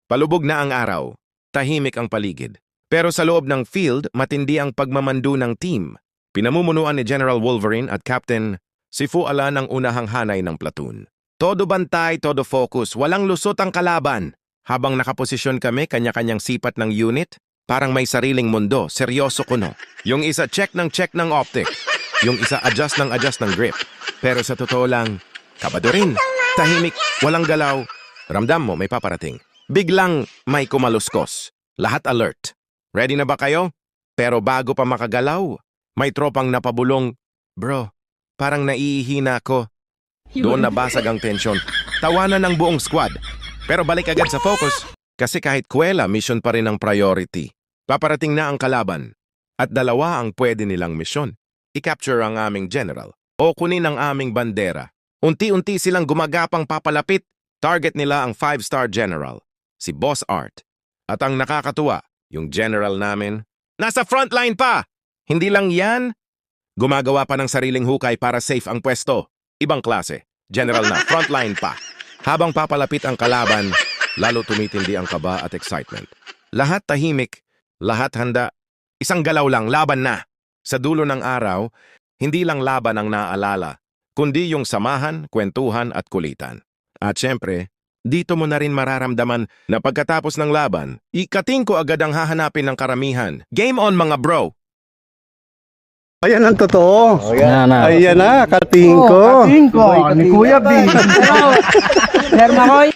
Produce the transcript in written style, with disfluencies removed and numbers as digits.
Palubog na ang araw. Tahimik ang paligid. Pero sa loob ng field, matindi ang pagmamandu ng team. Pinamumunuan ni General Wolverine at Captain si Fu Ala ng unahang hanay ng platoon. Todo bantay, todo focus, walang lusot ang kalaban. Habang nakaposisyon kami, kanya-kanyang sipat ng unit, parang may sariling mundo, seryoso kuno. Yung isa check ng optic. Yung isa adjust ng grip. Pero sa totoo lang, kabado rin. Tahimik, walang galaw. Ramdam mo, may paparating. Biglang may kumaluskos. Lahat alert. Ready na ba kayo? Pero bago pa makagalaw, may tropang napabulong. Bro, parang naiihina ako. Doon nabasag ang tensyon. Tawanan ng buong squad. Pero balik agad sa focus. Kasi kahit kwela, mission pa rin ang priority. Paparating na ang kalaban. At dalawa ang pwede nilang misyon. I-capture ang aming general. O kunin ang aming bandera. Unti-unti silang gumagapang papalapit. Target nila ang 5-star general, si Boss Art. At ang nakakatuwa, yung general namin, nasa frontline pa! Hindi lang yan, gumagawa pa ng sariling hukay para safe ang pwesto. Ibang klase, general na, frontline pa. Habang papalapit ang kalaban, lalo tumitindi ang kaba at excitement. Lahat tahimik, lahat handa. Isang galaw lang, laban na. Sa dulo ng araw, hindi lang laban ang naaalala, kundi yung samahan, kwentuhan at kulitan. At syempre, dito mo na rin mararamdaman na pagkatapos ng laban, ikating ko agad ang hahanapin ng karamihan. Game on mga bro! Ayan ang totoo. Ayan na, kating ko. Kating ko, ni Kuya B. Sir Makoy.